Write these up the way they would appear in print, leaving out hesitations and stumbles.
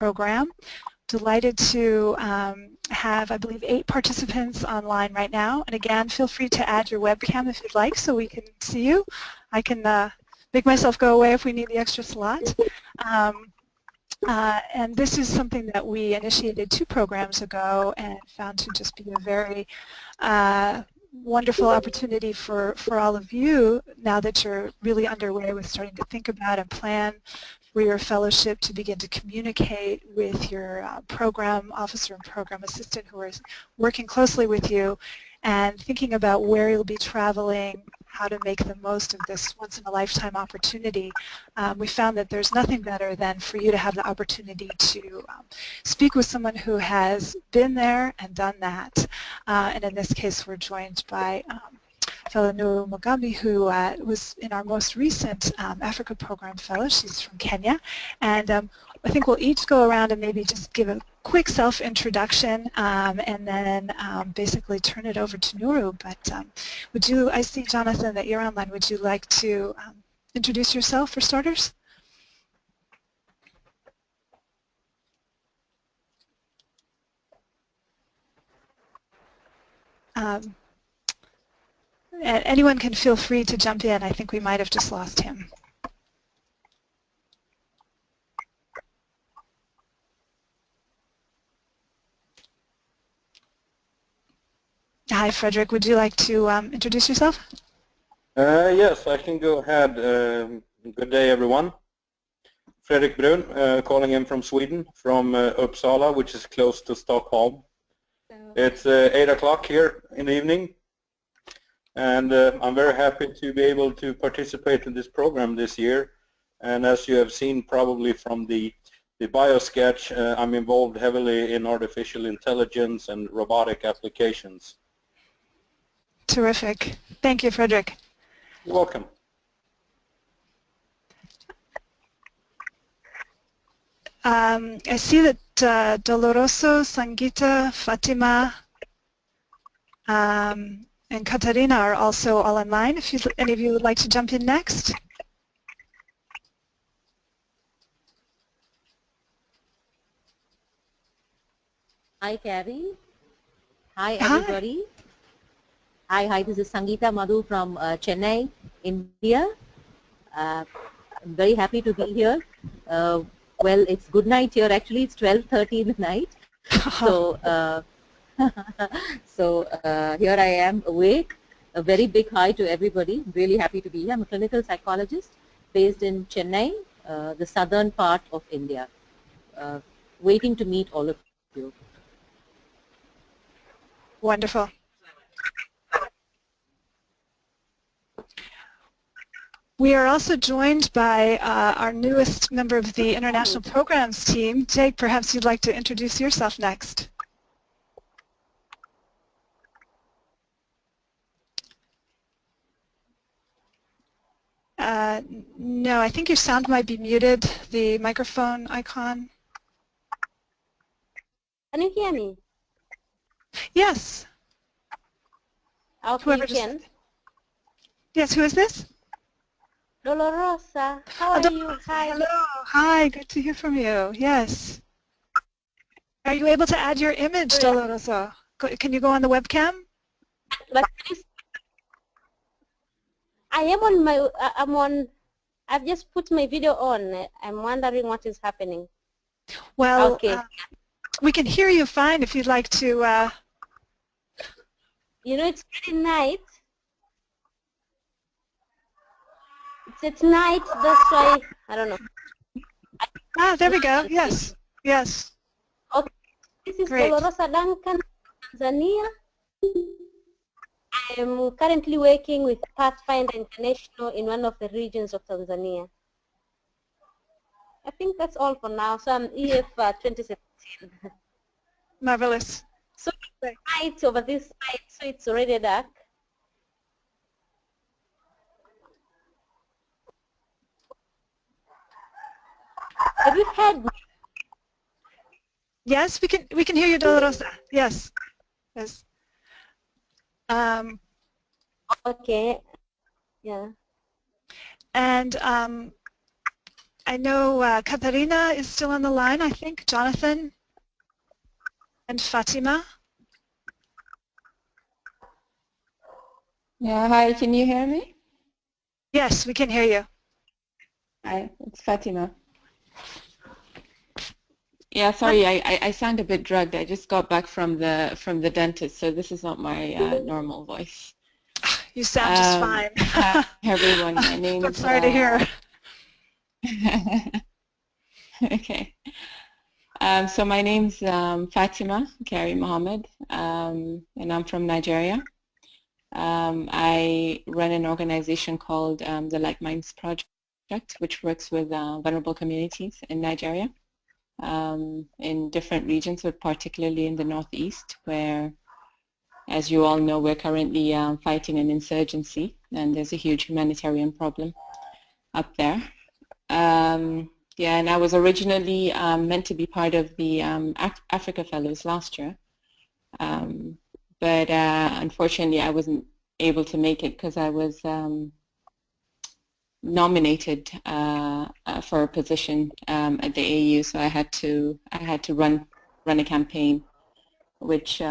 program. Delighted to have, I believe, 8 participants online right now. And again, feel free to add your webcam if you'd like so we can see you. I can make myself go away if we need the extra slot. And this is something that we initiated 2 programs ago and found to just be a very wonderful opportunity for all of you now that you're really underway with starting to think about and plan for your fellowship, to begin to communicate with your program officer and program assistant who are working closely with you and thinking about where you'll be traveling, how to make the most of this once-in-a-lifetime opportunity. We found that there's nothing better than for you to have the opportunity to speak with someone who has been there and done that. And in this case, we're joined by fellow Nuru Mugambi, who was in our most recent Africa Program Fellow. She's from Kenya. And I think we'll each go around and maybe just give a quick self-introduction and then basically turn it over to Nuru. But would you, I see, Jonathan, that you're online. Would you like to introduce yourself for starters? Anyone can feel free to jump in. I think we might have just lost him. Hi, Frederick. Would you like to introduce yourself? Yes, I can go ahead. Good day, everyone. Fredrik Brun, calling in from Sweden, from Uppsala, which is close to Stockholm. It's 8 o'clock here in the evening. And I'm very happy to be able to participate in this program this year. And as you have seen probably from the bio sketch, I'm involved heavily in artificial intelligence and robotic applications. Terrific. Thank you, Frederick. You're welcome. I see that Doloroso, Sangita, Fatima, and Katarina are also all online. If any of you would like to jump in next. Hi, Carrie. Hi, everybody. Hi, this is Sangita Madhu from Chennai, India. I'm very happy to be here. Well, it's good night here. Actually, it's 12:30 in the night. So, here I am awake. A very big hi to everybody. I'm really happy to be here. I'm a clinical psychologist based in Chennai, the southern part of India. Waiting to meet all of you. Wonderful. We are also joined by our newest member of the International Programs team. Jake, perhaps you'd like to introduce yourself next. No, I think your sound might be muted, the microphone icon. Can you hear me? Yes. Okay, Whoever you can. Yes, who is this? Dolorosa, how are you? Hi. Hello. Hi, good to hear from you. Yes. Are you able to add your image, Dolorosa? Can you go on the webcam? But I am on my, I've just put my video on. I'm wondering what is happening. Well, okay. We can hear you fine if you'd like to. You know, it's pretty night. It's night, that's why, I don't know. Ah, there we go. Yes, yes. Okay, this is Great. Dolorosa Duncan, Tanzania. I am currently working with Pathfinder International in one of the regions of Tanzania. I think that's all for now. So I'm EF 2017. Marvelous. So it's night over this side, so it's already dark. Have you heard me? Yes, we can hear you, Dolorosa. Yes. Yes. Okay. Yeah. And I know Katharina is still on the line, I think. Jonathan and Fatima. Yeah, hi, can you hear me? Yes, we can hear you. Hi, it's Fatima. Yeah, sorry, I sound a bit drugged. I just got back from the dentist, so this is not my normal voice. You sound just fine. Hi everyone, my But name's sorry to hear. Okay. So my name's Fatima Kari Mohammed, and I'm from Nigeria. I run an organization called the Like Minds Project, which works with vulnerable communities in Nigeria, in different regions, but particularly in the Northeast, where, as you all know, we're currently fighting an insurgency, and there's a huge humanitarian problem up there. Yeah, and I was originally meant to be part of the Africa Fellows last year, but unfortunately I wasn't able to make it because I was nominated for a position at the AU, so I had to run a campaign, which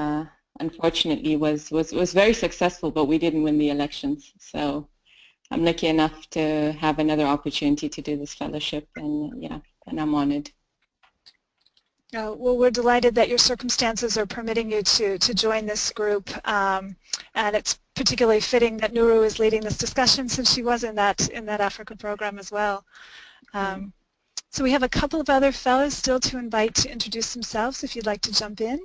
unfortunately was very successful, but we didn't win the elections. So I'm lucky enough to have another opportunity to do this fellowship, and yeah, and I'm honored. Well, we're delighted that your circumstances are permitting you to join this group, and it's particularly fitting that Nuru is leading this discussion since she was in that Africa program as well. So we have a couple of other fellows still to invite to introduce themselves if you'd like to jump in.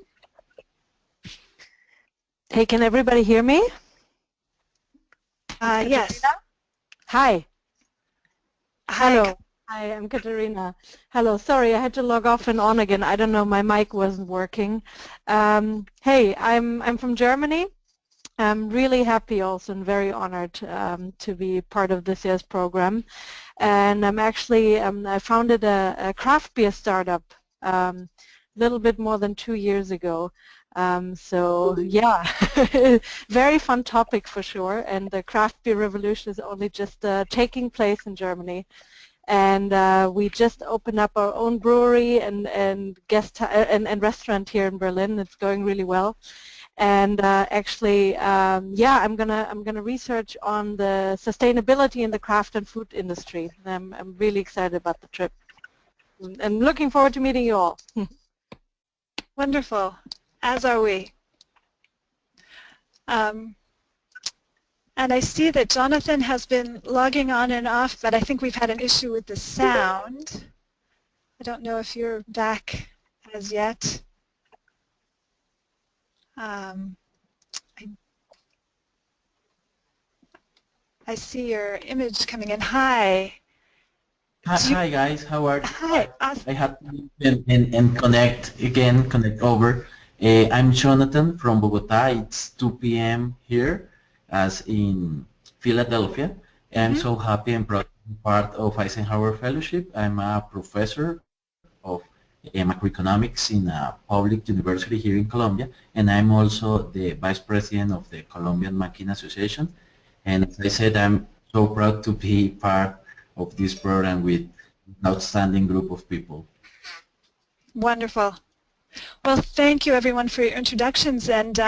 Hey, can everybody hear me? Yes. Hi. Hi. Hello. Hi, I'm Katerina. Hello. Sorry, I had to log off and on again. I don't know, my mic wasn't working. Hey, I'm from Germany. I'm really happy also and very honored to be part of this year's program. And I'm actually, I founded a craft beer startup a little bit more than 2 years ago. So yeah, very fun topic for sure. And the craft beer revolution is only just taking place in Germany. And we just opened up our own brewery and restaurant here in Berlin. It's going really well. And actually, yeah, I'm gonna research on the sustainability in the craft and food industry. I'm really excited about the trip, and looking forward to meeting you all. Wonderful, as are we. And I see that Jonathan has been logging on and off, but I think we've had an issue with the sound. I don't know if you're back as yet. I see your image coming in. Hi. Hi guys, how are you? Hi. Awesome. I have to and connect again, connect over. I'm Jonathan from Bogota. It's 2 p.m. here, as in Philadelphia. I'm so happy and proud to be part of Eisenhower Fellowship. I'm a professor of macroeconomics in a public university here in Colombia, and I'm also the vice president of the Colombian Banking Association. And as I said, I'm so proud to be part of this program with an outstanding group of people. Wonderful. Well, thank you everyone for your introductions, and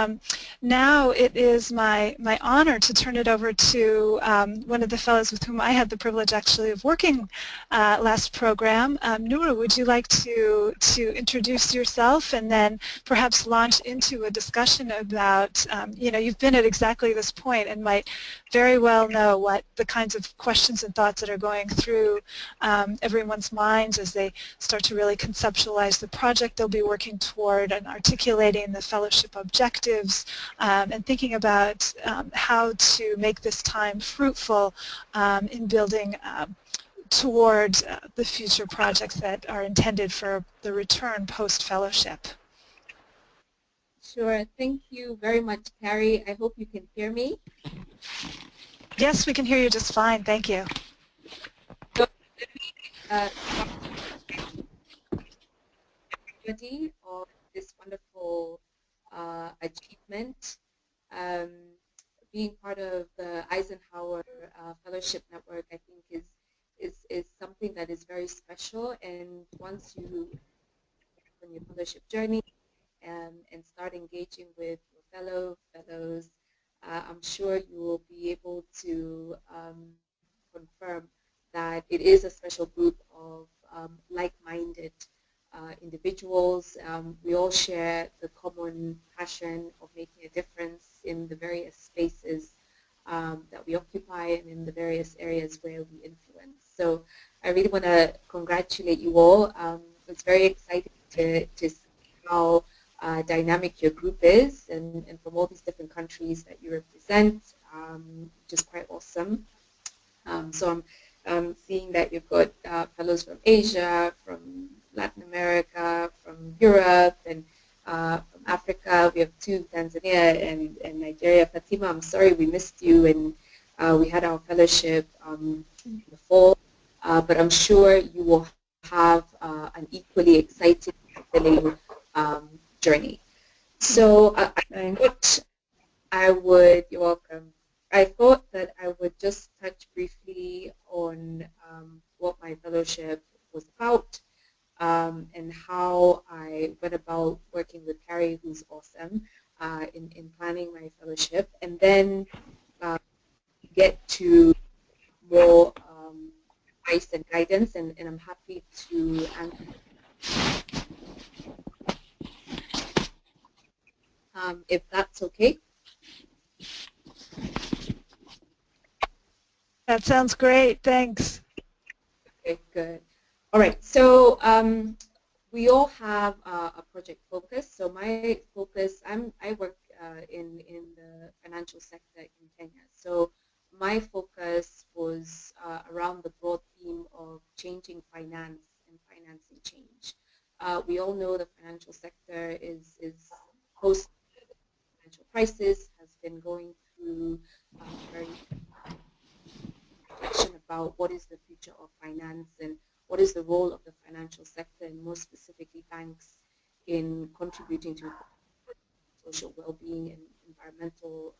now it is my honor to turn it over to one of the fellows with whom I had the privilege actually of working last program. Nuru, would you like to introduce yourself and then perhaps launch into a discussion about, you know, you've been at exactly this point and might very well know what the kinds of questions and thoughts that are going through everyone's minds as they start to really conceptualize the project they'll be working toward and articulating the fellowship objectives and thinking about how to make this time fruitful in building toward the future projects that are intended for the return post-fellowship. Sure. Thank you very much, Carrie. I hope you can hear me. Yes, we can hear you just fine. Thank you. So, of this wonderful achievement. Being part of the Eisenhower Fellowship Network, I think, is is something that is very special, and once you on your fellowship journey and start engaging with your fellows, I'm sure you will be able to confirm that it is a special group of like-minded individuals. We all share the common passion of making a difference in the various spaces that we occupy and in the various areas where we influence. So I really want to congratulate you all. It's very exciting to see how dynamic your group is, and from all these different countries that you represent, which is quite awesome. So I'm seeing that you've got fellows from Asia, from Latin America, from Europe, and from Africa. We have two, Tanzania and Nigeria. Fatima, I'm sorry we missed you, and we had our fellowship in the fall, but I'm sure you will have an equally exciting, fulfilling journey. So you're welcome. I thought that I would just touch briefly on what my fellowship was about and how I went about working with Carrie, who's awesome, in planning my fellowship, and then get to more advice and guidance, and I'm happy to answer if that's okay. That sounds great. Thanks. Okay, good. All right, so we all have a project focus. So my focus, I work in the financial sector in Kenya. So my focus was around the broad theme of changing finance and financing change. We all know the financial sector is post financial crisis, has been going through very reflection about what is the future of finance and what is the role of the financial sector, and more specifically banks, in contributing to social well-being and environmental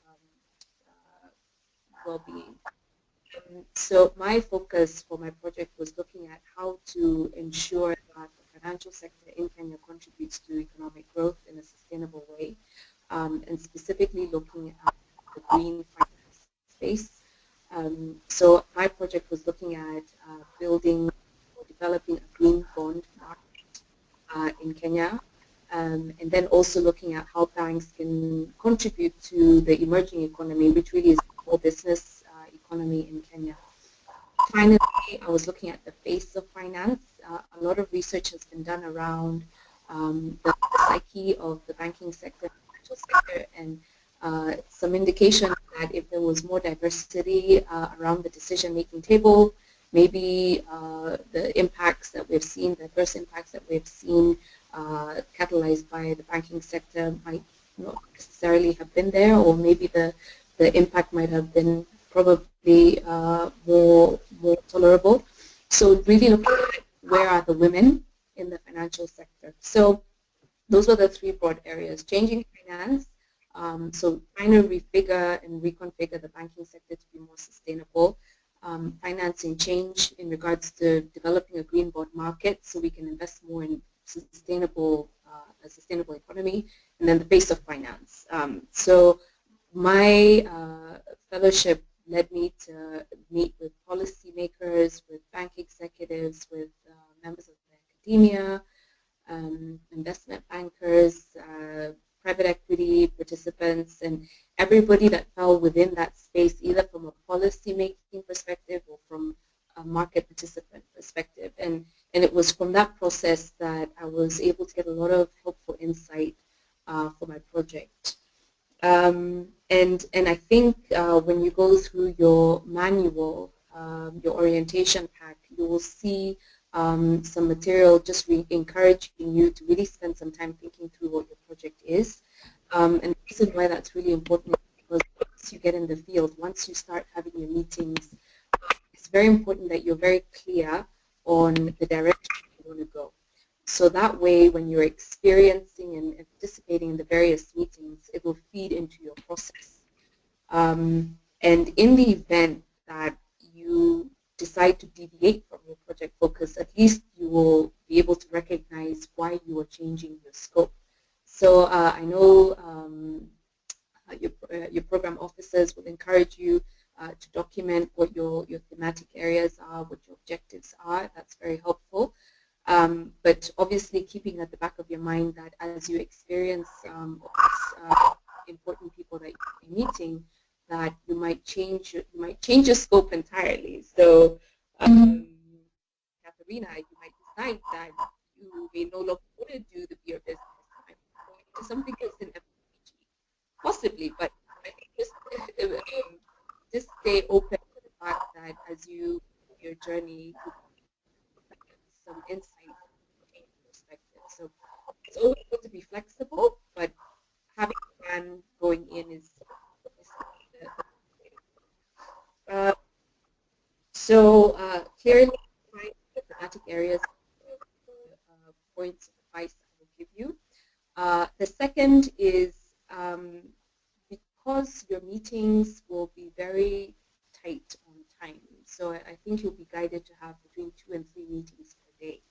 well-being. So my focus for my project was looking at how to ensure that the financial sector in Kenya contributes to economic growth in a sustainable way, and specifically looking at the green finance space. So my project was looking at building or developing a green bond market in Kenya, and then also looking at how banks can contribute to the emerging economy, which really is the whole business economy in Kenya. Finally, I was looking at the face of finance. A lot of research has been done around the psyche of the banking sector, financial sector, and some indication that if there was more diversity around the decision-making table, maybe the impacts that we've seen, the adverse impacts that we've seen catalyzed by the banking sector might not necessarily have been there, or maybe the impact might have been probably more tolerable. So really looking at where are the women in the financial sector. So those were the three broad areas: changing finance, so trying to refigure and reconfigure the banking sector to be more sustainable, financing change in regards to developing a green bond market so we can invest more in a sustainable economy, and then the face of finance. So my fellowship led me to meet with policymakers, with bank executives, with members of the academia, investment bankers, private equity participants, and everybody that fell within that space, either from a policy-making perspective or from a market participant perspective. And it was from that process that I was able to get a lot of helpful insight for my project. And I think when you go through your manual, your orientation pack, you will see some material just encouraging you to really spend some time thinking through what your project is. And the reason why that's really important is because once you get in the field, once you start having your meetings, it's very important that you're very clear on the direction you want to go. So that way, when you're experiencing and participating in the various meetings, it will feed into your process. And in the event that you decide to deviate from your project focus, at least you will be able to recognize why you are changing your scope. So I know your program officers will encourage you to document what your thematic areas are, what your objectives are. That's very helpful. But obviously keeping at the back of your mind that as you experience important people that you're meeting, that you might change your scope entirely. So, Katharina, you might decide that you may no longer want to do the beer business. You might go into something else in FMCG, possibly. But I think just stay open to the fact that as you your journey, you some insight, change perspective. So it's always good to be flexible, but having a plan going in is clearly find the thematic areas, points of advice I will give you. The second is because your meetings will be very tight on time, so I think you'll be guided to have between 2 and 3 meetings per day.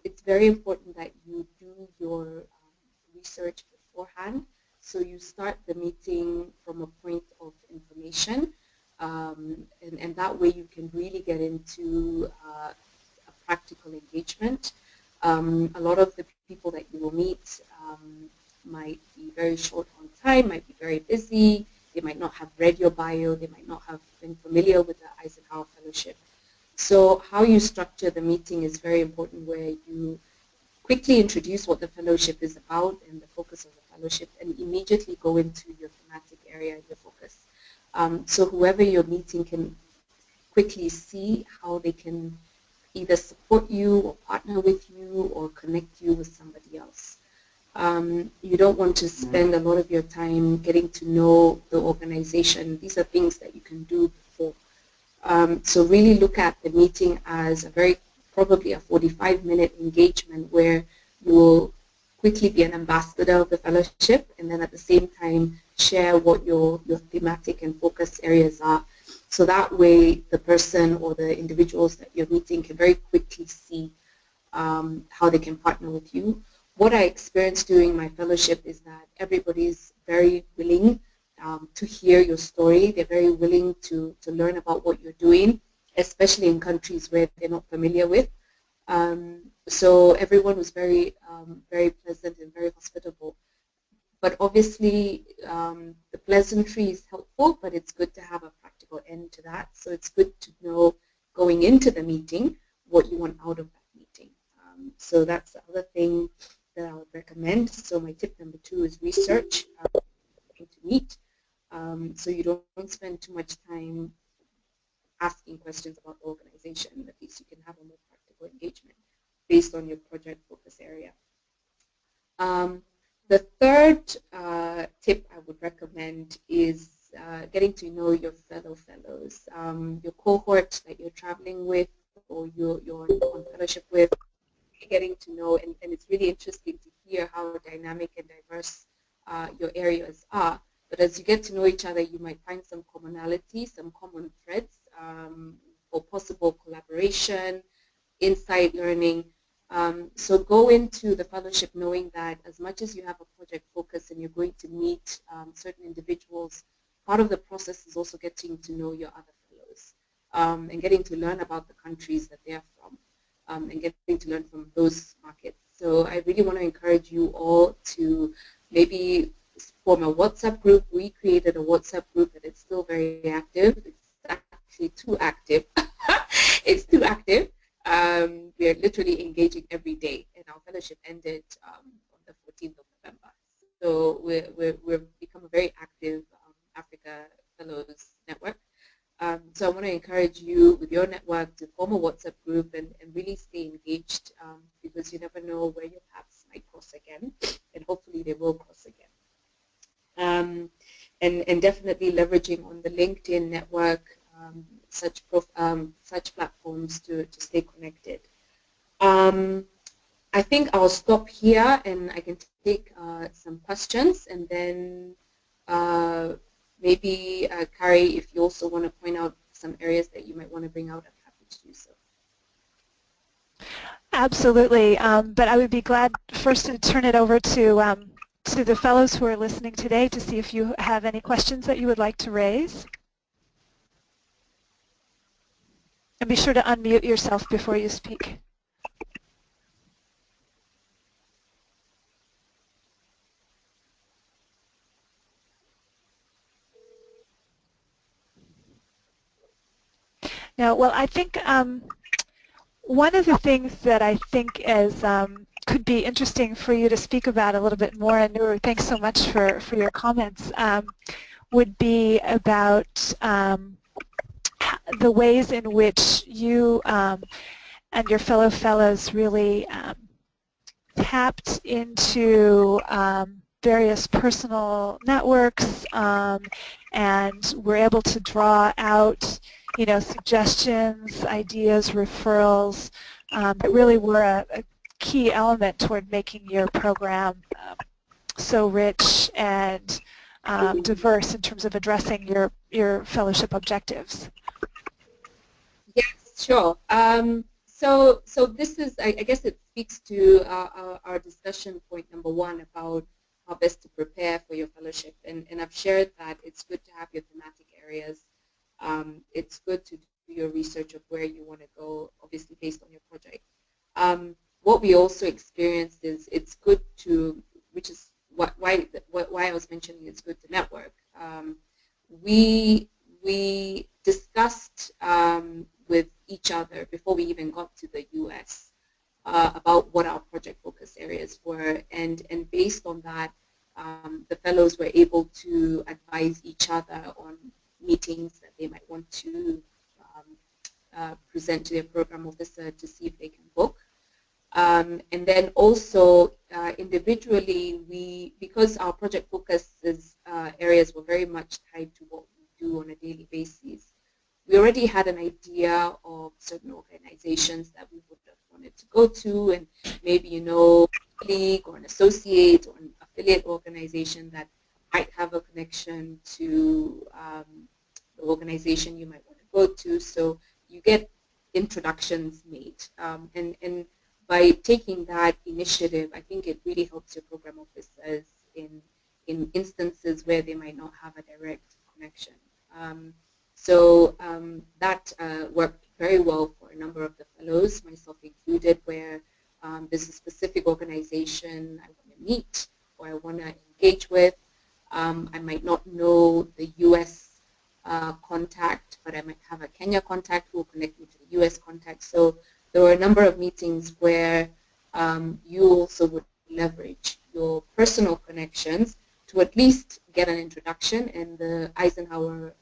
It's very important that you do your research beforehand. So you start the meeting from a point of information, and that way you can really get into a practical engagement. A lot of the people that you will meet might be very short on time, might be very busy, they might not have read your bio, they might not have been familiar with the Eisenhower Fellowship. So how you structure the meeting is very important, where you quickly introduce what the fellowship is about and the focus of the fellowship, and immediately go into your thematic area and your focus. So whoever you're meeting can quickly see how they can either support you or partner with you or connect you with somebody else. You don't want to spend a lot of your time getting to know the organization. These are things that you can do before. So really look at the meeting as probably a 45-minute engagement where you will quickly be an ambassador of the fellowship, and then at the same time share what your thematic and focus areas are. So that way the person or the individuals that you're meeting can very quickly see how they can partner with you. What I experienced during my fellowship is that everybody's very willing to hear your story. They're very willing to learn about what you're doing, especially in countries where they're not familiar with. So everyone was very, very pleasant and very hospitable. But obviously, the pleasantry is helpful, but it's good to have a practical end to that. So it's good to know going into the meeting what you want out of that meeting. So that's the other thing that I would recommend. So my tip number 2 is research to meet. So you don't spend too much time asking questions about the organization. At least you can have a more practical engagement based on your project focus area. The third tip I would recommend is getting to know your fellows, your cohort that you're traveling with or you're on fellowship with, getting to know, and it's really interesting to hear how dynamic and diverse your areas are. But as you get to know each other, you might find some commonalities, some common threads for possible collaboration, insight learning. So go into the fellowship knowing that as much as you have a project focus and you're going to meet certain individuals, part of the process is also getting to know your other fellows and getting to learn about the countries that they're from and getting to learn from those markets. So I really want to encourage you all to maybe form a WhatsApp group. We created a WhatsApp group and it's still very active. It's actually too active. It's too active. We are literally engaging every day, and our fellowship ended on the 14th of November. So we've become a very active Africa Fellows network. So I want to encourage you with your network to form a WhatsApp group and really stay engaged because you never know where your paths might cross again, and hopefully they will cross again. And definitely leveraging on the LinkedIn network, such platforms to stay connected. I think I'll stop here and I can take some questions, and then maybe Kari, if you also want to point out some areas that you might want to bring out, I'm happy to do so. Absolutely, but I would be glad first to turn it over to the fellows who are listening today to see if you have any questions that you would like to raise. And be sure to unmute yourself before you speak. Now, well, I think one of the things that I think is could be interesting for you to speak about a little bit more, and Nuru, thanks so much for your comments, would be about the ways in which you and your fellow fellows really tapped into various personal networks and were able to draw out, you know, suggestions, ideas, referrals that really were a key element toward making your program so rich and diverse in terms of addressing your fellowship objectives. Yes, sure. So this is, I guess it speaks to our discussion point number one about how best to prepare for your fellowship. And I've shared that it's good to have your thematic areas. It's good to do your research of where you want to go, obviously based on your project. What we also experienced is it's good to, which is why I was mentioning it's good to network. We discussed with each other before we even got to the US about what our project focus areas were, and based on that, the fellows were able to advise each other on meetings that they might want to present to their program officer to see if they can book. And then also individually, because our project focuses areas were very much tied to what we do on a daily basis, we already had an idea of certain organizations that we would have wanted to go to, and maybe, you know, a colleague or an associate or an affiliate organization that might have a connection to the organization you might want to go to. So you get introductions made. And by taking that initiative, I think it really helps your program officers in instances where they might not have a direct connection. So that worked very well for a number of the fellows, myself included, where there's a specific organization I want to meet or I want to engage with. I might not know the US contact, but I might have a Kenya contact who will connect me to the US contact. So there were a number of meetings where you also would leverage your personal connections to at least get an introduction, and the Eisenhower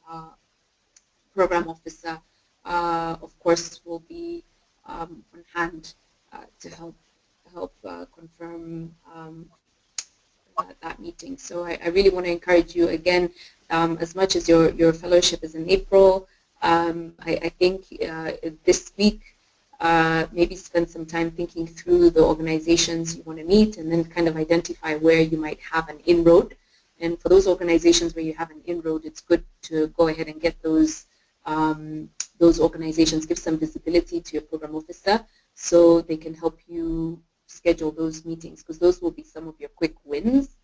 program officer, of course, will be on hand to help confirm that meeting. So I really want to encourage you again, as much as your fellowship is in April, I think this week maybe spend some time thinking through the organizations you want to meet, and then kind of identify where you might have an inroad. And for those organizations where you have an inroad, it's good to go ahead and get those organizations, give some visibility to your program officer so they can help you schedule those meetings, because those will be some of your quick wins.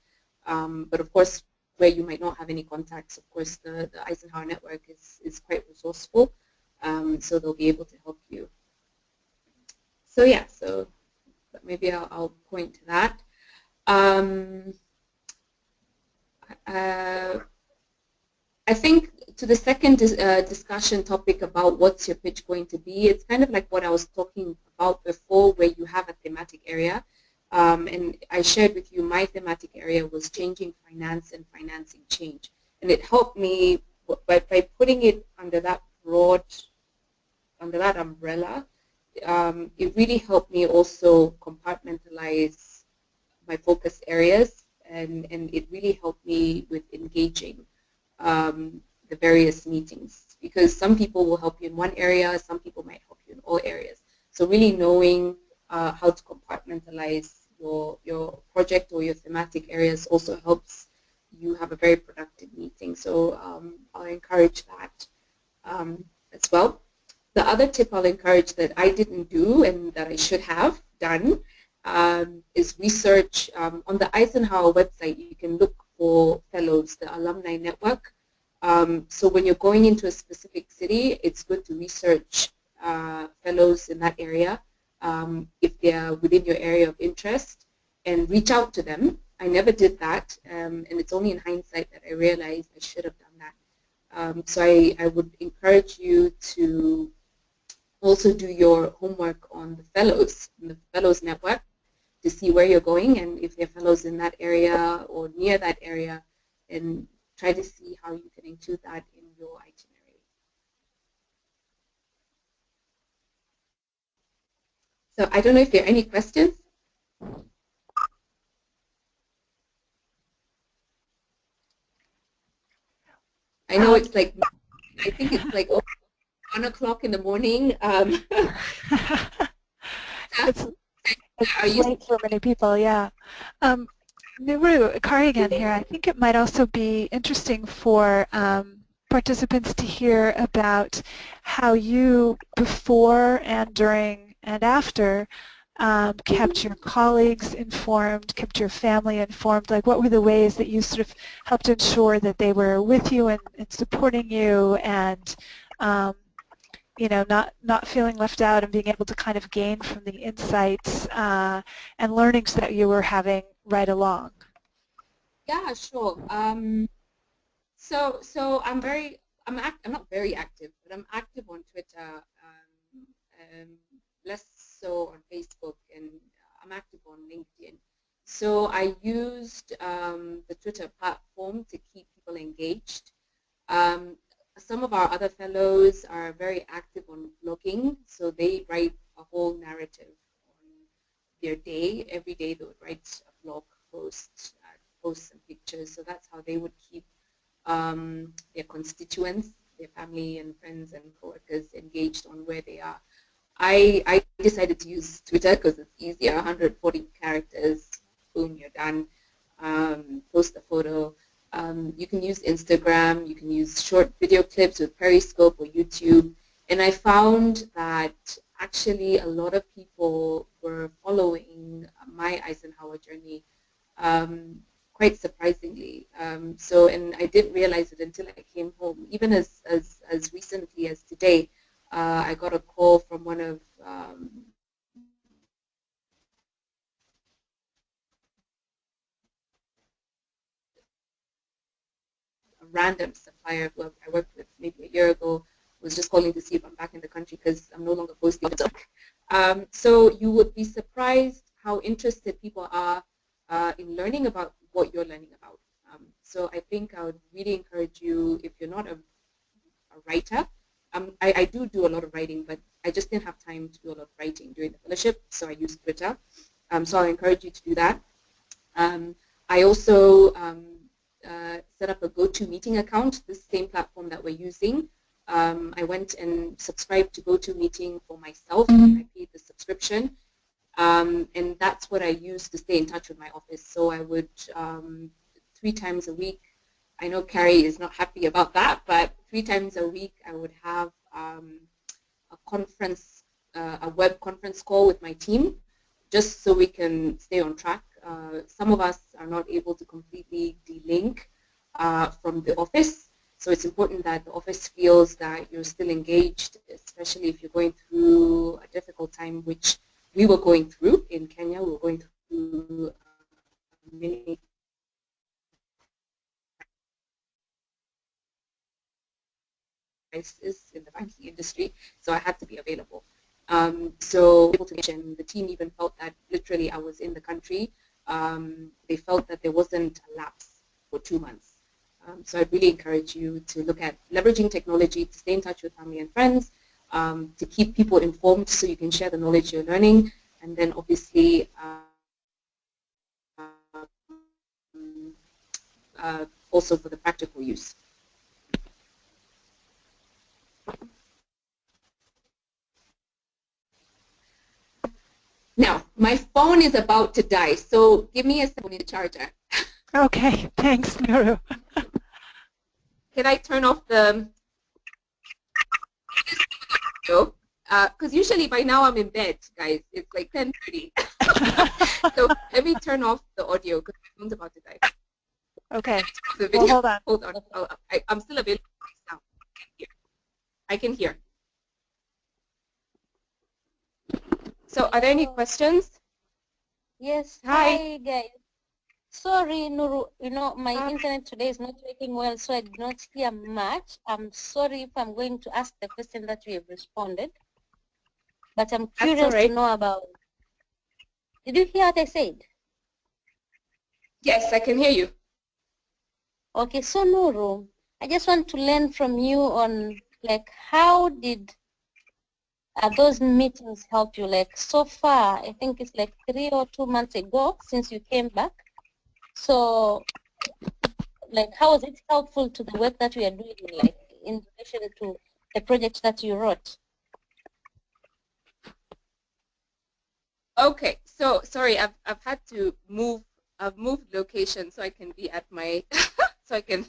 But of course, where you might not have any contacts, of course, the Eisenhower network is quite resourceful, so they'll be able to help you. So yeah, so maybe I'll point to that. I think to the second discussion topic about what's your pitch going to be, it's kind of like what I was talking about before, where you have a thematic area. And I shared with you my thematic area was changing finance and financing change. And it helped me by putting it under that broad, under that umbrella. It really helped me also compartmentalize my focus areas, and it really helped me with engaging the various meetings, because some people will help you in one area, some people might help you in all areas. So really knowing how to compartmentalize your project or your thematic areas also helps you have a very productive meeting. So I'll encourage that. as well. The other tip I'll encourage that I didn't do and that I should have done is research. On the Eisenhower website, you can look for fellows, the alumni network. So when you're going into a specific city, it's good to research fellows in that area if they're within your area of interest, and reach out to them. I never did that, and it's only in hindsight that I realized I should have done that. So I would encourage you to also do your homework on the fellows network, to see where you're going, and if there are fellows in that area or near that area, and try to see how you can include that in your itinerary. So I don't know if there are any questions. I know it's like, I think it's like 1 o'clock in the morning. It's late for many people, yeah. Nuru, Kari again here. I think it might also be interesting for participants to hear about how you, before and during and after, kept your colleagues informed, kept your family informed. Like, what were the ways that you sort of helped ensure that they were with you and supporting you, and you know, not feeling left out, and being able to kind of gain from the insights and learnings that you were having right along? Yeah, sure. So I'm not very active, but I'm active on Twitter, less so on Facebook, and I'm active on LinkedIn. So I used the Twitter platform to keep people engaged. Some of our other fellows are very active on blogging, so they write a whole narrative on their day. Every day they would write a blog post, post some pictures, so that's how they would keep their constituents, their family and friends and coworkers engaged on where they are. I decided to use Twitter because it's easier, 140 characters, boom, you're done. Post a photo. You can use Instagram, you can use short video clips with Periscope or YouTube, and I found that actually a lot of people were following my Eisenhower journey, quite surprisingly. And I didn't realize it until I came home. Even as recently as today, I got a call from one of a random supplier who I worked with maybe a year ago, was just calling to see if I'm back in the country because I'm no longer posting. So you would be surprised how interested people are in learning about what you're learning about. So I think I would really encourage you, if you're not a writer, I do a lot of writing, but I just didn't have time to do a lot of writing during the fellowship, so I used Twitter. So I encourage you to do that. I also set up a GoToMeeting account, the same platform that we're using. I went and subscribed to GoToMeeting for myself. I paid the subscription, and that's what I use to stay in touch with my office. So I would 3 times a week. I know Carrie is not happy about that, but 3 times a week I would have a conference, a web conference call with my team, just so we can stay on track. Some of us are not able to completely de-link from the office, so it's important that the office feels that you're still engaged, especially if you're going through a difficult time, which we were going through in Kenya. We were going through many crisis in the banking industry, so I had to be available. So the team even felt that literally I was in the country. They felt that there wasn't a lapse for 2 months. So I'd really encourage you to look at leveraging technology to stay in touch with family and friends, to keep people informed so you can share the knowledge you're learning, and then obviously also for the practical use. Now, my phone is about to die, so give me a second to charge it. Okay, thanks, Nuru. Can I turn off the... Because usually by now I'm in bed, guys. It's like 10:30. So let me turn off the audio because my phone's about to die. Okay. The Well, video. hold on. Hold on. I'm still available now. I can hear. So are there any questions? Yes. Hi. Hi, guys. Sorry, Nuru, my internet today is not working well, so I did not hear much. I'm sorry if I'm going to ask the question that you have responded, but I'm curious to know about. Did you hear what I said? Yes, I can hear you. Okay, so Nuru, I just want to learn from you on like how did those meetings help you? Like so far, I think it's like 3 or 2 months ago since you came back. So like how was it helpful to the work that we are doing, like in relation to the project that you wrote? Okay, so sorry, I've had to move. I've moved location so I can be at my so I can.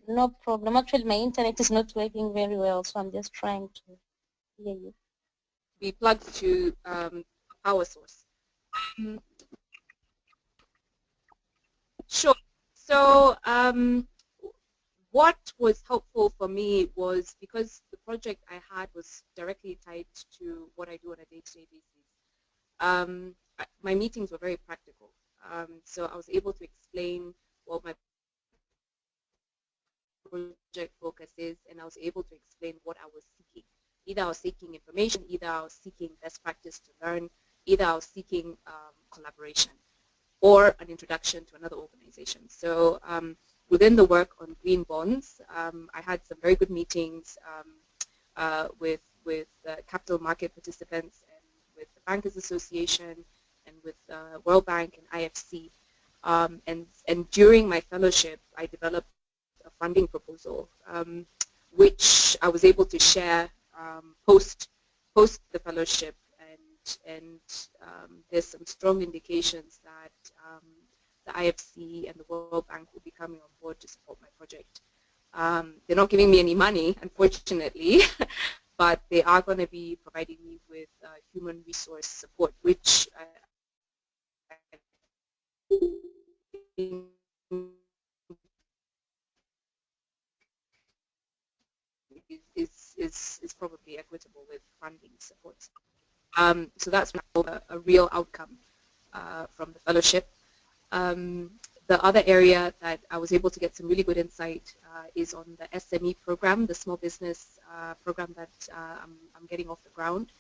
No problem. Actually, my internet is not working very well, so I'm just trying to hear you. Be plugged to power source. Sure. So what was helpful for me was because the project I had was directly tied to what I do on a day-to-day basis. My meetings were very practical. So I was able to explain what my project focus is, and I was able to explain what I was seeking. Either I was seeking information, either I was seeking best practice to learn, either I was seeking collaboration or an introduction to another organization. So within the work on green bonds, I had some very good meetings with capital market participants and with the Bankers Association and with World Bank and IFC. And during my fellowship, I developed a funding proposal, which I was able to share post the fellowship, and there's some strong indications that the IFC and the World Bank will be coming on board to support my project. They're not giving me any money, unfortunately, but they are going to be providing me with human resource support, which I is probably equitable with funding support. So that's a real outcome from the fellowship. The other area that I was able to get some really good insight is on the SME program, the small business program that I'm getting off the ground.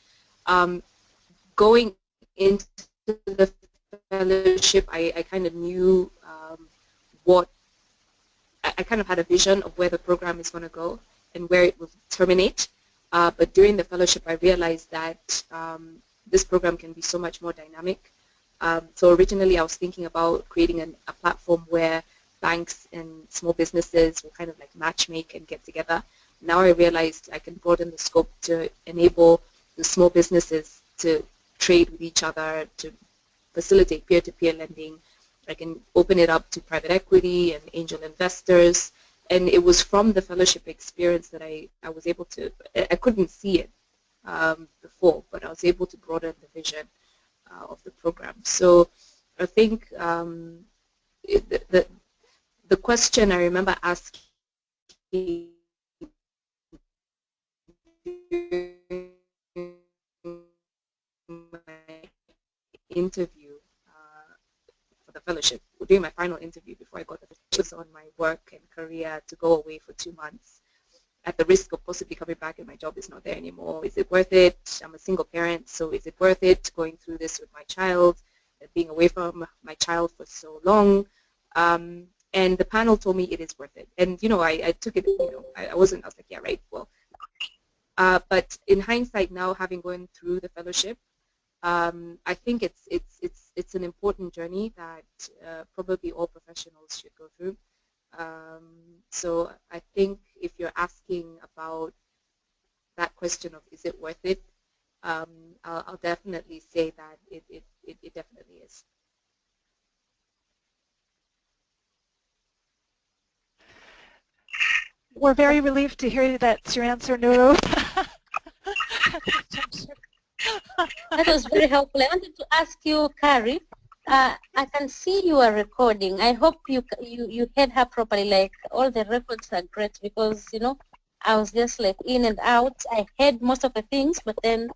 Going into the fellowship, I kind of knew I kind of had a vision of where the program is going to go and where it will terminate. But during the fellowship, I realized that this program can be so much more dynamic. So originally, I was thinking about creating a platform where banks and small businesses will kind of like matchmake and get together. Now I realized I can broaden the scope to enable the small businesses to trade with each other, to facilitate peer-to-peer lending. I can open it up to private equity and angel investors. And it was from the fellowship experience that I was able to, I couldn't see it before, but I was able to broaden the vision of the program. So I think the question I remember asking my interview for the fellowship, during my final interview before I got the focus on my work and career to go away for 2 months at the risk of possibly coming back and my job is not there anymore. Is it worth it? I'm a single parent, so is it worth it going through this with my child, being away from my child for so long? And the panel told me it is worth it. And, you know, I took it, you know, I was like, yeah, right, well. But in hindsight now, having gone through the fellowship, I think it's an important journey that probably all professionals should go through. So I think if you're asking about that question of is it worth it, I'll definitely say that it definitely is. we're very relieved to hear that's your answer, Nuru. That was very helpful. I wanted to ask you, Carrie, I can see you are recording. I hope you heard her properly. Like, all the records are great because, you know, I was just like in and out. I heard most of the things, but then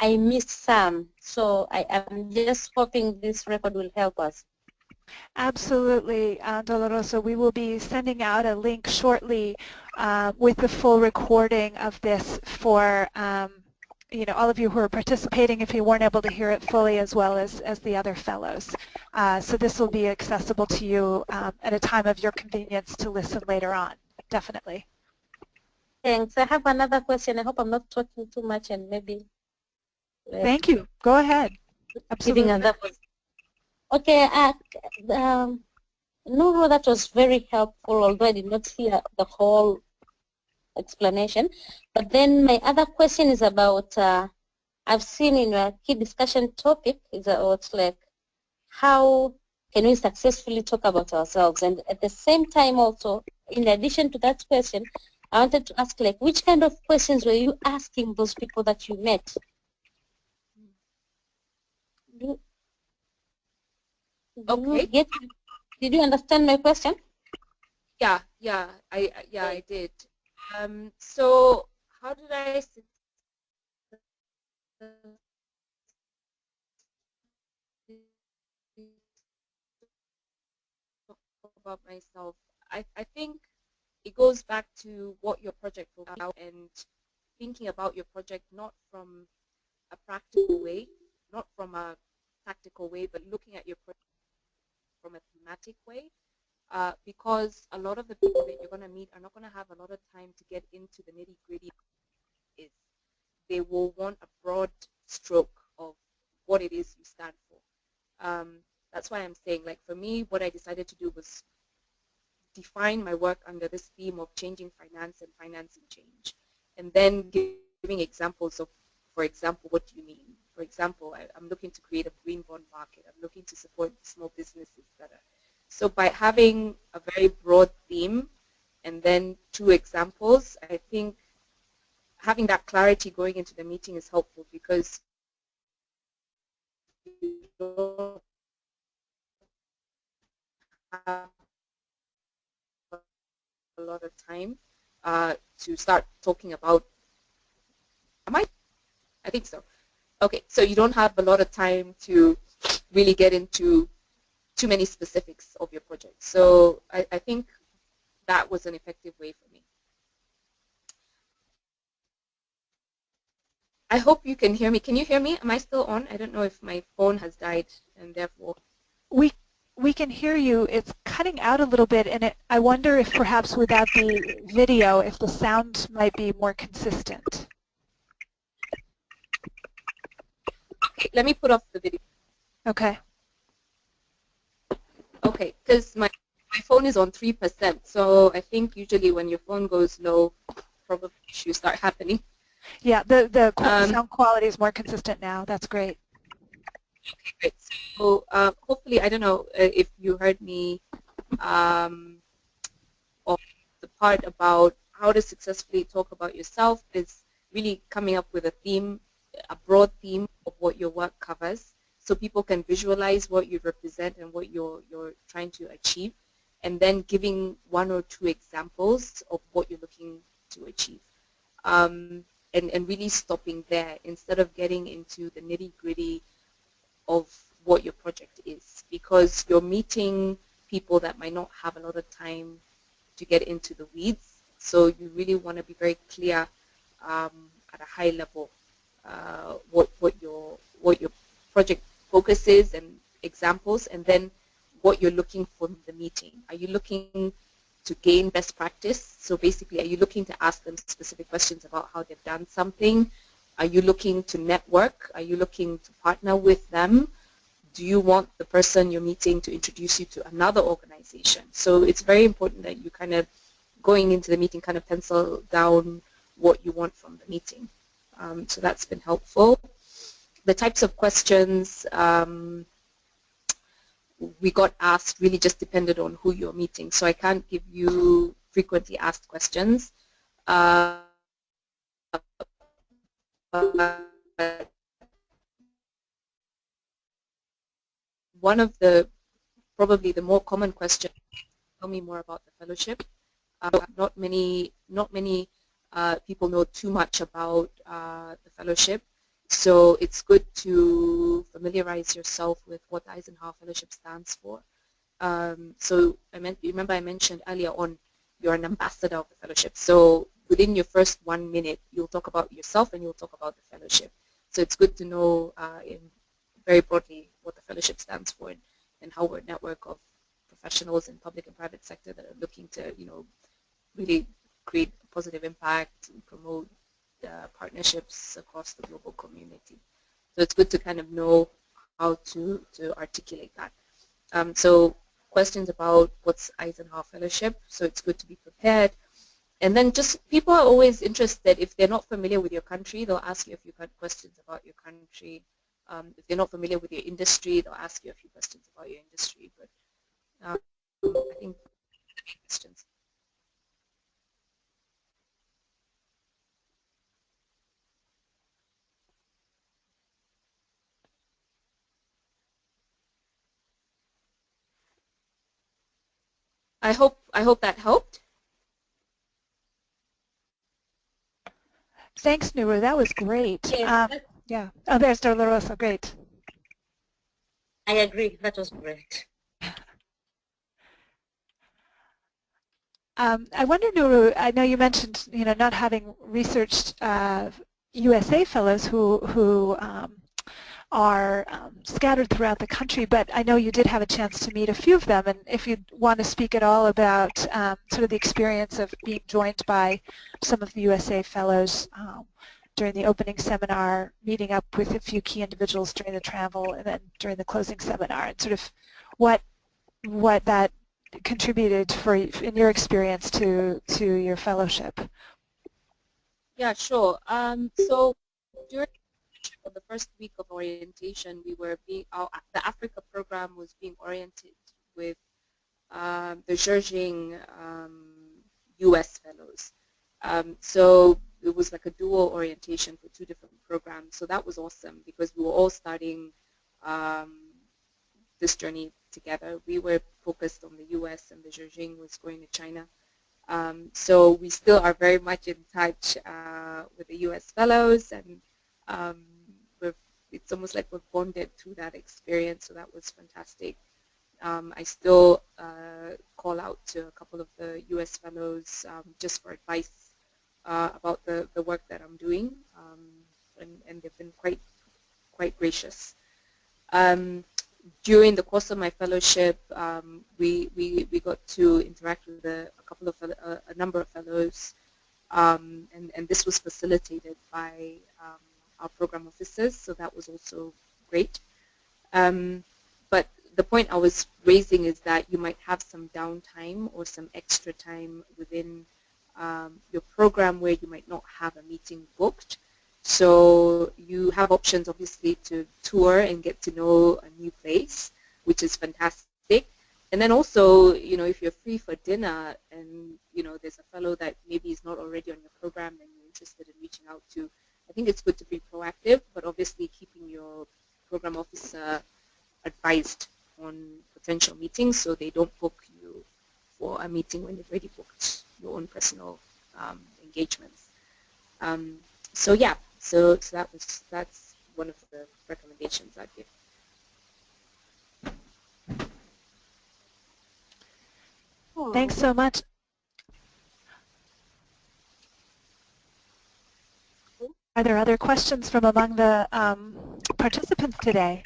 I missed some. So I am just hoping this record will help us. Absolutely, Dolorosa. We will be sending out a link shortly with the full recording of this for you know, all of you who are participating if you weren't able to hear it fully, as well as the other fellows. So this will be accessible to you at a time of your convenience to listen later on, definitely. Thanks. I have another question. I hope I'm not talking too much and maybe Thank you. Go ahead. Absolutely. giving another. Okay, Nuru, that was very helpful, although I did not hear the whole explanation. But then my other question is about, I've seen in your key discussion topic is about like how can we successfully talk about ourselves, and at the same time also, in addition to that question, I wanted to ask like which kind of questions were you asking those people that you met? Did you understand my question? Yeah, I did. So how did I talk about myself? I think it goes back to what your project will be about and thinking about your project not from a practical way, not from a tactical way, but looking at your project from a thematic way. Because a lot of the people that you're going to meet are not going to have a lot of time to get into the nitty-gritty. They will want a broad stroke of what it is you stand for. That's why I'm saying, like, for me, what I decided to do was define my work under this theme of changing finance and financing change, and then giving examples of, for example, what do you mean? For example, I'm looking to create a green bond market. I'm looking to support small businesses better. So by having a very broad theme and then 2 examples, I think having that clarity going into the meeting is helpful because you don't have a lot of time to start talking about, I think so. Okay, so you don't have a lot of time to really get into too many specifics of your project. So I think that was an effective way for me. I hope you can hear me. Can you hear me? Am I still on? I don't know if my phone has died and therefore. We can hear you. It's cutting out a little bit, and I wonder if perhaps without the video, if the sound might be more consistent. Okay, let me put off the video. Okay. Okay, because my phone is on 3%, so I think usually when your phone goes low, probably issues start happening. Yeah, the sound quality is more consistent now. That's great. Okay, great. So hopefully, I don't know if you heard me on the part about how to successfully talk about yourself is really coming up with a theme, a broad theme of what your work covers, so people can visualize what you represent and what you're trying to achieve, and then giving 1 or 2 examples of what you're looking to achieve. And really stopping there instead of getting into the nitty-gritty of what your project is, because you're meeting people that might not have a lot of time to get into the weeds. So you really want to be very clear at a high level what your project focus is and examples, and then what you're looking for in the meeting. Are you looking to gain best practice? So basically, are you looking to ask them specific questions about how they've done something? Are you looking to network? Are you looking to partner with them? Do you want the person you're meeting to introduce you to another organization? So it's very important that you kind of, going into the meeting, kind of pencil down what you want from the meeting. So that's been helpful. The types of questions we got asked really just depended on who you're meeting. So I can't give you frequently asked questions. One of the probably the more common questions, tell me more about the fellowship. Not many people know too much about the fellowship, so it's good to familiarize yourself with what the Eisenhower Fellowship stands for. So remember I mentioned earlier on, you're an ambassador of the fellowship. So within your first 1 minute, you'll talk about yourself and you'll talk about the fellowship. So it's good to know very broadly what the fellowship stands for, and how we're a network of professionals in public and private sector that are looking to, really create a positive impact and promote partnerships across the global community. So it's good to kind of know how to articulate that. So questions about what's Eisenhower Fellowship, so it's good to be prepared. And then just people are always interested, if they're not familiar with your country, they'll ask you a few questions about your country. If they're not familiar with your industry, they'll ask you a few questions about your industry. But I think questions. I hope that helped. Thanks, Nuru. That was great. Yeah. Oh, there's Dolorosa. Great. I agree. That was great. I wonder, Nuru, I know you mentioned, not having researched USA fellows who are scattered throughout the country, but I know you did have a chance to meet a few of them, and if you want to speak at all about sort of the experience of being joined by some of the USA fellows during the opening seminar, meeting up with a few key individuals during the travel, and then during the closing seminar, and sort of what that contributed in your experience to your fellowship. Yeah, sure. So during the first week of orientation, we were the Africa program was being oriented with the Zhejiang U.S. fellows. So it was like a dual orientation for 2 different programs. So that was awesome because we were all starting this journey together. We were focused on the U.S. and the Zhejiang was going to China. So we still are very much in touch with the U.S. fellows, and it's almost like we've bonded through that experience, so that was fantastic. I still call out to a couple of the U.S. fellows just for advice about the work that I'm doing, and they've been quite gracious. During the course of my fellowship, we got to interact with a number of fellows, and this was facilitated by our program officers, so that was also great. But the point I was raising is that you might have some downtime or some extra time within your program where you might not have a meeting booked. So you have options, obviously, to tour and get to know a new place, which is fantastic. And then also, if you're free for dinner and, there's a fellow that maybe is not already on your program and you're interested in reaching out to, I think it's good to be proactive, but obviously keeping your program officer advised on potential meetings so they don't book you for a meeting when they've already booked your own personal engagements. So yeah, so that's one of the recommendations I'd give. Thanks so much. Are there other questions from among the participants today?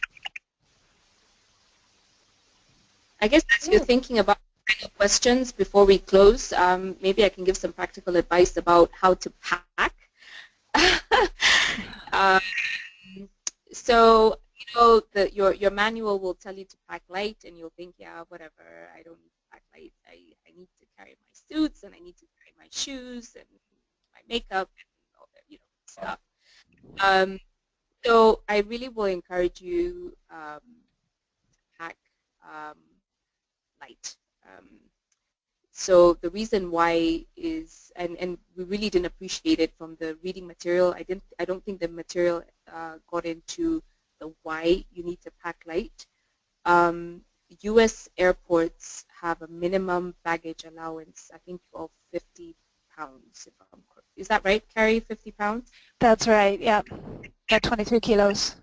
I guess as you're thinking about questions before we close, maybe I can give some practical advice about how to pack. So your manual will tell you to pack light, and you'll think, yeah, whatever, I don't need to pack light. I need to carry my suits, and I need to carry my shoes and my makeup and all that stuff. So I really will encourage you to pack light. So the reason why is, and we really didn't appreciate it from the reading material. I don't think the material got into the why you need to pack light. U.S. airports have a minimum baggage allowance, I think, of 50 pounds. If I'm correct. Is that right, Carrie? 50 pounds? That's right. Yeah, about 23 kilos.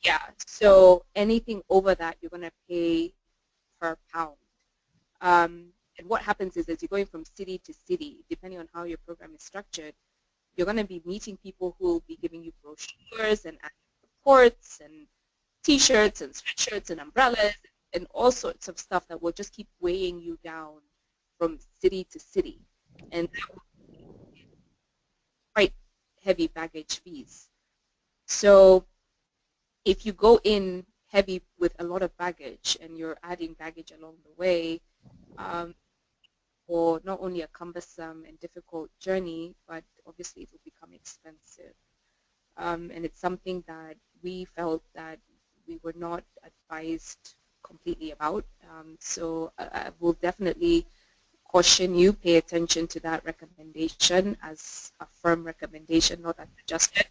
Yeah. So anything over that, you're going to pay per pound. And what happens is, as you're going from city to city, depending on how your program is structured, you're going to be meeting people who will be giving you brochures and reports and T-shirts and sweatshirts and umbrellas and all sorts of stuff that will just keep weighing you down from city to city. And quite heavy baggage fees. So if you go in heavy with a lot of baggage and you're adding baggage along the way, for not only a cumbersome and difficult journey, but obviously it will become expensive. And it's something that we felt that we were not advised completely about. So I will definitely caution you, pay attention to that recommendation as a firm recommendation, not a suggestion.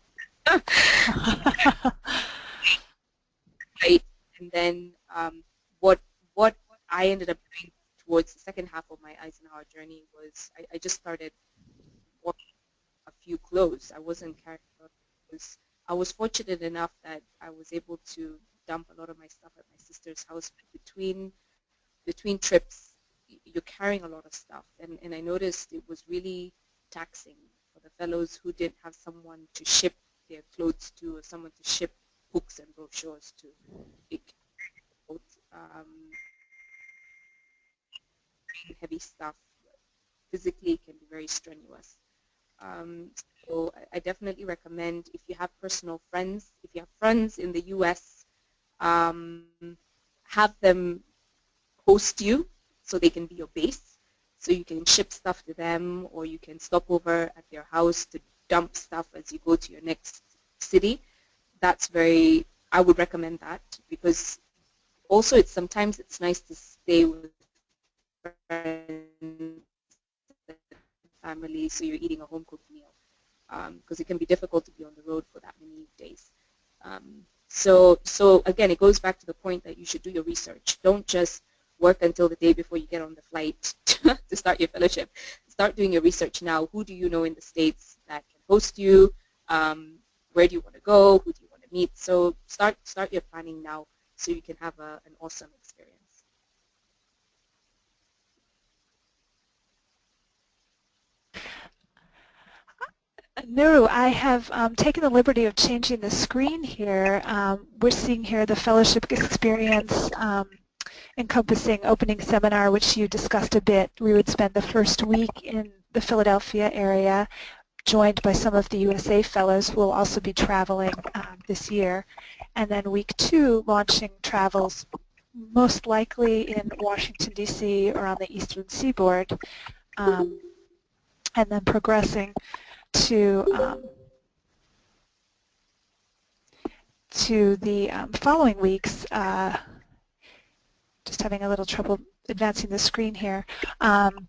Right? And then what I ended up doing towards the second half of my Eisenhower journey was I just started washing a few clothes. I wasn't carrying a lot of clothes. I was fortunate enough that I was able to dump a lot of my stuff at my sister's house. Between trips, you're carrying a lot of stuff, and I noticed it was really taxing for the fellows who didn't have someone to ship their clothes to, or someone to ship books and brochures to. It, heavy stuff physically can be very strenuous. So I definitely recommend, if you have personal friends, if you have friends in the U.S., have them host you so they can be your base. So you can ship stuff to them, or you can stop over at their house to dump stuff as you go to your next city. I would recommend that, because also sometimes it's nice to stay with friends and family, so you're eating a home-cooked meal, because it can be difficult to be on the road for that many days. So again, it goes back to the point that you should do your research. Don't just work until the day before you get on the flight to start your fellowship. Start doing your research now. Who do you know in the States that can host you? Where do you want to go? Who do you want to meet? So start your planning now so you can have an awesome experience. Nuru, I have taken the liberty of changing the screen here. We're seeing here the fellowship experience encompassing opening seminar, which you discussed a bit. We would spend the first week in the Philadelphia area, joined by some of the USA fellows who will also be traveling this year. And then week 2, launching travels most likely in Washington, D.C. or on the eastern seaboard, and then progressing to the following weeks. Just having a little trouble advancing the screen here. And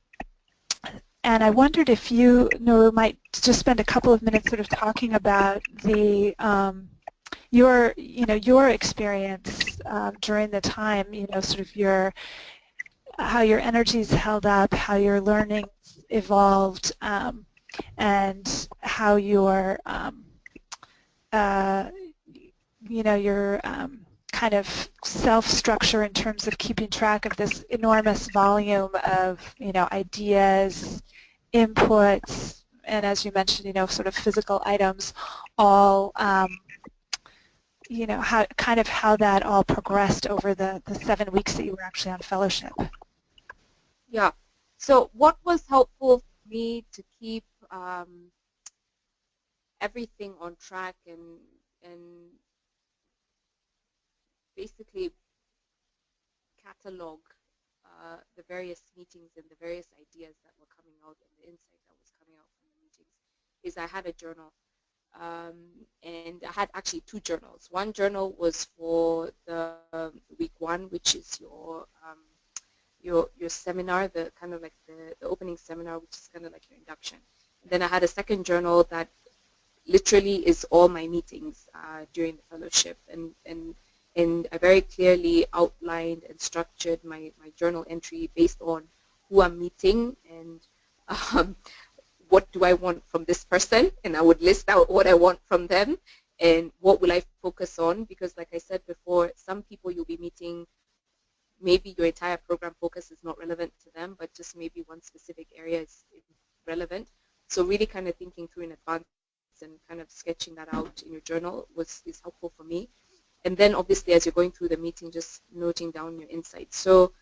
I wondered if you, Nuru, might just spend a couple of minutes sort of talking about the your experience during the time, sort of how your energies held up, how your learning evolved, and how your your kind of self-structure in terms of keeping track of this enormous volume of ideas, inputs, and as you mentioned, sort of physical items, all how that all progressed over the 7 weeks that you were actually on fellowship. Yeah. So what was helpful for me to keep everything on track and basically catalog the various meetings and the various ideas that were coming out and the insight that was coming out from the meetings is I had a journal. And I had actually 2 journals. One journal was for the week 1, which is your seminar, the kind of like the opening seminar, which is kind of like your induction. Then I had a second journal that literally is all my meetings during the fellowship, and I very clearly outlined and structured my journal entry based on who I'm meeting and what do I want from this person, and I would list out what I want from them and what will I focus on, because like I said before, some people you'll be meeting, maybe your entire program focus is not relevant to them, but just maybe one specific area is relevant. So really kind of thinking through in advance and kind of sketching that out in your journal is helpful for me. And then obviously as you're going through the meeting, just noting down your insights. So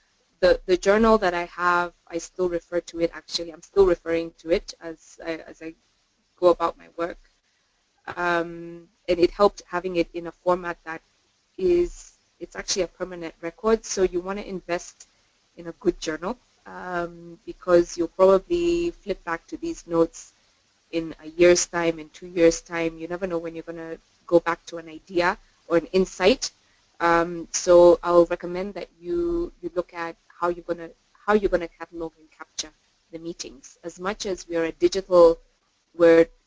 the journal that I have, I still refer to it, actually I'm still referring to it as I go about my work. And it helped having it in a format that it's actually a permanent record, so you want to invest in a good journal because you'll probably flip back to these notes in a year's time, in 2 years' time. You never know when you're going to go back to an idea or an insight. So I'll recommend that you look at how you're going to catalog and capture the meetings. As much as we're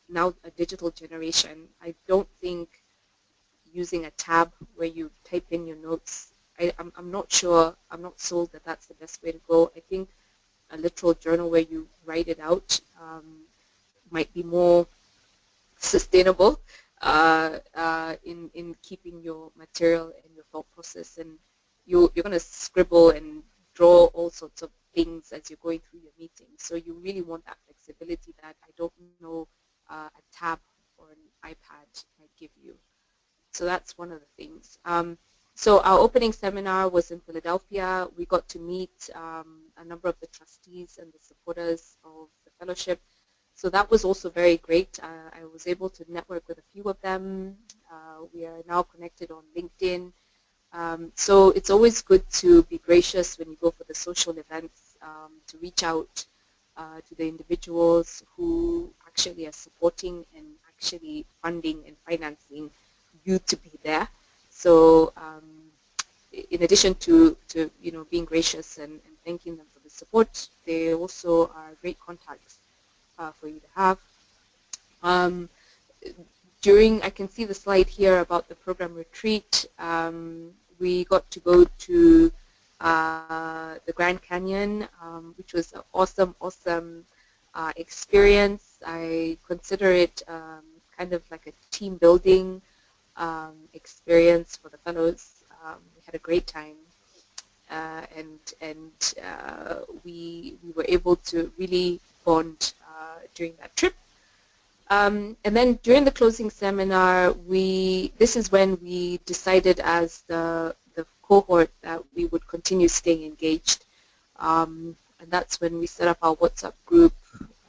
now a digital generation, I don't think using a tab where you type in your notes, I'm not sure, I'm not sold that that's the best way to go. I think a literal journal where you write it out might be more sustainable in keeping your material and your thought process, and you're going to scribble and draw all sorts of things as you're going through your meetings. So you really want that flexibility that I don't know a tab or an iPad might give you. So that's one of the things. So our opening seminar was in Philadelphia. We got to meet a number of the trustees and the supporters of the fellowship. So that was also very great. I was able to network with a few of them. We are now connected on LinkedIn. So it's always good to be gracious when you go for the social events, to reach out to the individuals who actually are supporting and actually funding and financing you to be there. So in addition to being gracious and thanking them for the support, they also are great contacts for you to have. I can see the slide here about the program retreat. We got to go to the Grand Canyon, which was an awesome experience. I consider it kind of like a team building experience for the fellows. We had a great time, and we were able to really bond during that trip. And then during the closing seminar, this is when we decided as the cohort that we would continue staying engaged. And that's when we set up our WhatsApp group.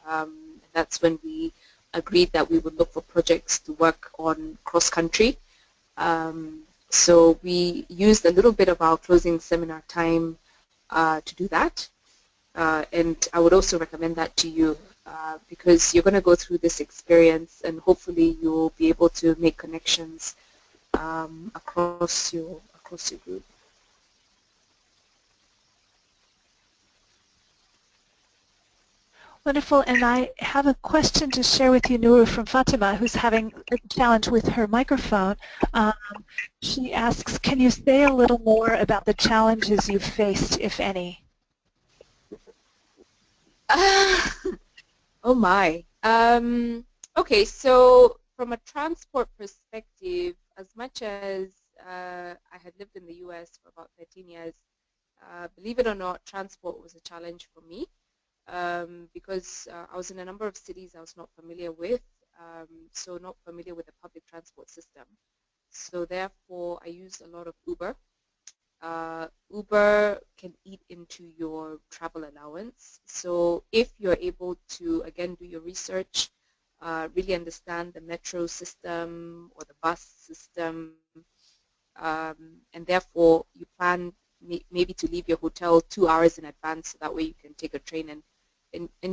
And that's when we agreed that we would look for projects to work on cross-country. So we used a little bit of our closing seminar time to do that. And I would also recommend that to you because you're going to go through this experience and hopefully you'll be able to make connections across your group. Wonderful, and I have a question to share with you, Nuru, from Fatima, who's having a challenge with her microphone. She asks, can you say a little more about the challenges you've faced, if any? Oh my. Okay, so from a transport perspective, as much as I had lived in the US for about 13 years, believe it or not, transport was a challenge for me. Because I was in a number of cities I was not familiar with, so not familiar with the public transport system. So therefore, I used a lot of Uber. Uber can eat into your travel allowance. So if you're able to, again, do your research, really understand the metro system or the bus system, and therefore you plan maybe to leave your hotel 2 hours in advance so that way you can take a train and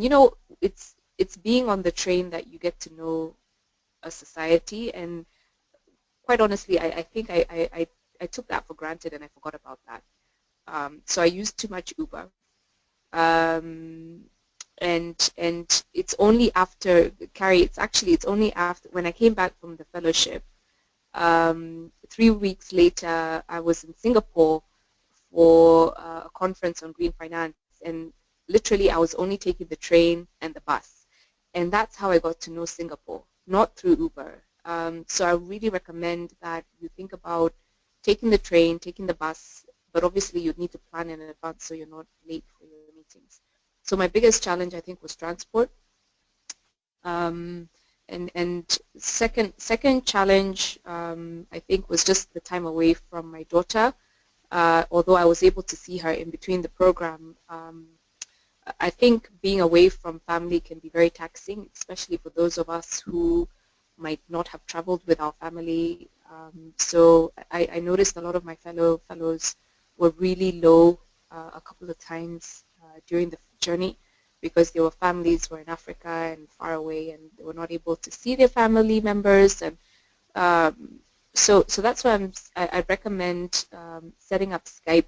you know, it's being on the train that you get to know a society, and quite honestly I think I took that for granted and I forgot about that. So I used too much Uber. And it's only after, Carrie, it's only after, when I came back from the fellowship, 3 weeks later, I was in Singapore for a conference on green finance, and literally I was only taking the train and the bus. And that's how I got to know Singapore, not through Uber. So I really recommend that you think about taking the train, taking the bus, but obviously you need to plan in advance so you're not late for your meetings. So my biggest challenge, I think, was transport. And second challenge, I think, was just the time away from my daughter. Although I was able to see her in between the program, I think being away from family can be very taxing, especially for those of us who might not have traveled with our family. So I noticed a lot of my fellows were really low a couple of times during the journey, because their families were in Africa and far away, and they were not able to see their family members. And so that's why I recommend setting up Skype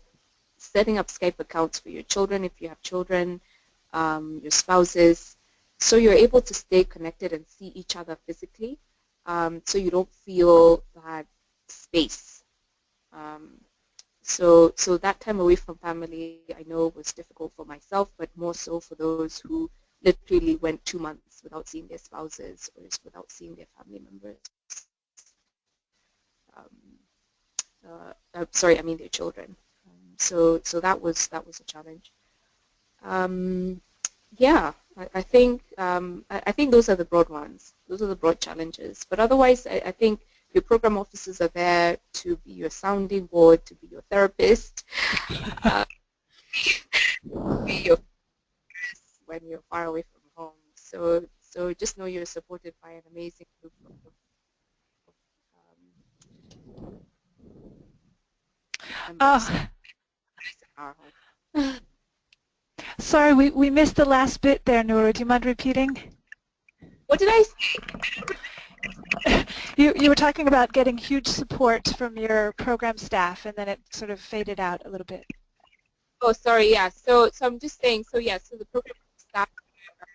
accounts for your children if you have children, your spouses, so you're able to stay connected and see each other physically, so you don't feel that space. So that time away from family, I know, was difficult for myself, but more so for those who literally went 2 months without seeing their spouses or just without seeing their family members. Sorry, I mean their children. So that was a challenge. Yeah, I think those are the broad ones. Those are the broad challenges. But otherwise, I think your program officers are there to be your sounding board, to be your therapist, be your when you're far away from home. So just know you're supported by an amazing group of members. Sorry, we missed the last bit there, Nuru. Do you mind repeating? What did I say? You were talking about getting huge support from your program staff, and then it sort of faded out a little bit. Oh, sorry, yeah. So I'm just saying, so yeah, so the program staff are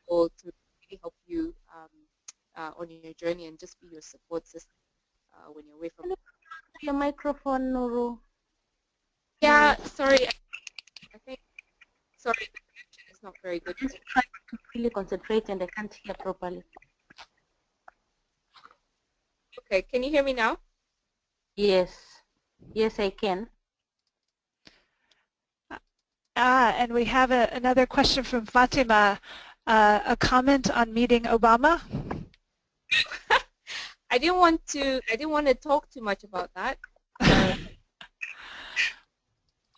available to really help you on your journey and just be your support system when you're away from your microphone, Nuru. Yeah, sorry. I think, sorry, the connection is not very good. Just try to really concentrate and I can't hear properly. Okay, can you hear me now? Yes. Yes, I can. And we have another question from Fatima. A comment on meeting Obama? I didn't want to talk too much about that.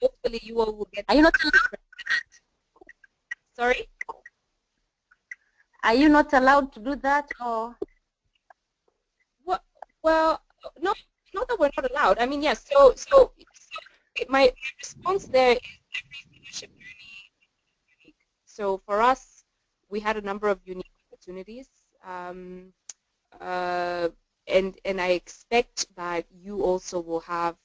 Hopefully you all will get. Are you not allowed? Sorry? Are you not allowed to do that, or? Well, no, not that we're not allowed. I mean, yes. So my response there is every leadership journey is unique. So for us, we had a number of unique opportunities, and I expect that you also will have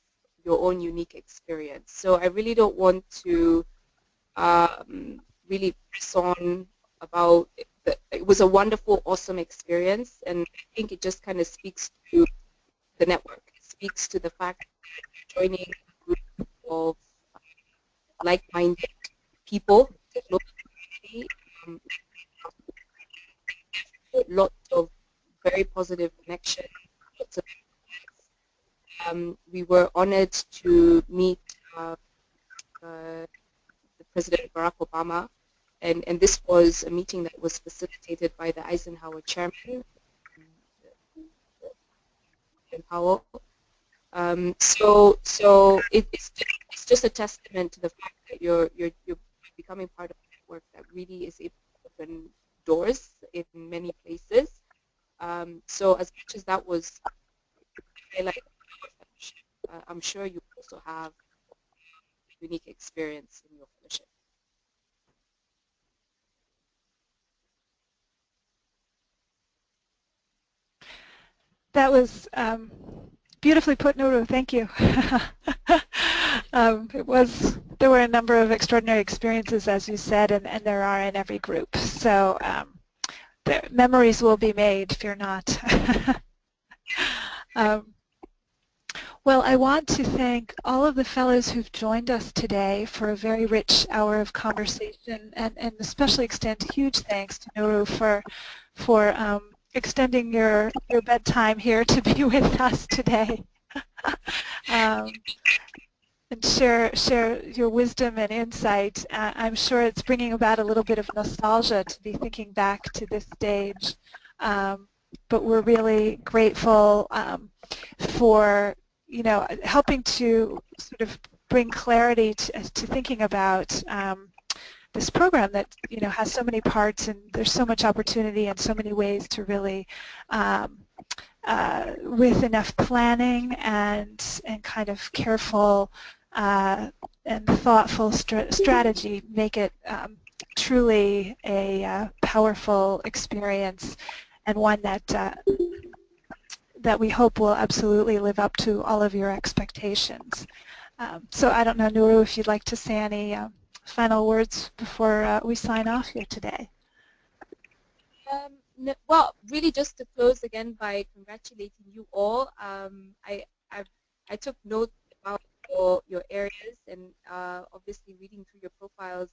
your own unique experience. So I really don't want to really press on about it. It was a wonderful, awesome experience, and I think it just kind of speaks to the network. It speaks to the fact that you're joining a group of like-minded people, local community, lots of very positive connections. We were honored to meet President Barack Obama, and this was a meeting that was facilitated by the Eisenhower chairman, Powell. So it's just a testament to the fact that you're becoming part of a network that really is able to open doors in many places. So as much as that was highlight, I'm sure you also have a unique experience in your fellowship. That was beautifully put, Nuru. Thank you. There were a number of extraordinary experiences, as you said, and there are in every group. So the memories will be made, fear not. Well, I want to thank all of the fellows who've joined us today for a very rich hour of conversation, and especially extend huge thanks to Nuru for extending your bedtime here to be with us today. And share your wisdom and insight. I'm sure it's bringing about a little bit of nostalgia to be thinking back to this stage. But we're really grateful for helping to sort of bring clarity to thinking about this program that has so many parts, and there's so much opportunity and so many ways to really with enough planning and kind of careful and thoughtful strategy, make it truly a powerful experience, and one that we hope will absolutely live up to all of your expectations. So I don't know, Nuru, if you'd like to say any final words before we sign off here today. Well, really just to close again by congratulating you all. I took note about your areas, and obviously reading through your profiles,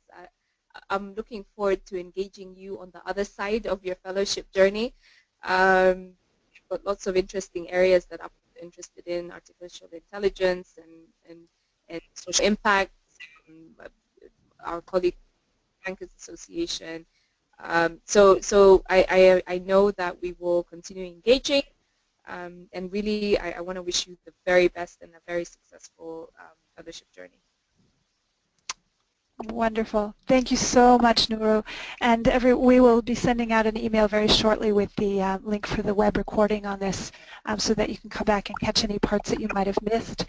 I'm looking forward to engaging you on the other side of your fellowship journey. But lots of interesting areas that I'm interested in: artificial intelligence and social impact. Our colleague Bankers Association. So I know that we will continue engaging, and really I want to wish you the very best and a very successful fellowship journey. Wonderful. Thank you so much, Nuru. And we will be sending out an email very shortly with the link for the web recording on this, so that you can come back and catch any parts that you might have missed.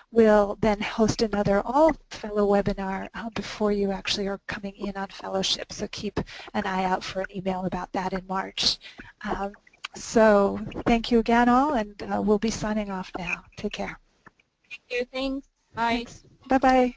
We'll then host another all-fellow webinar before you actually are coming in on fellowship. So keep an eye out for an email about that in March. So thank you again all, and we'll be signing off now. Take care. Take care. Thanks. Bye. Thanks. Bye-bye.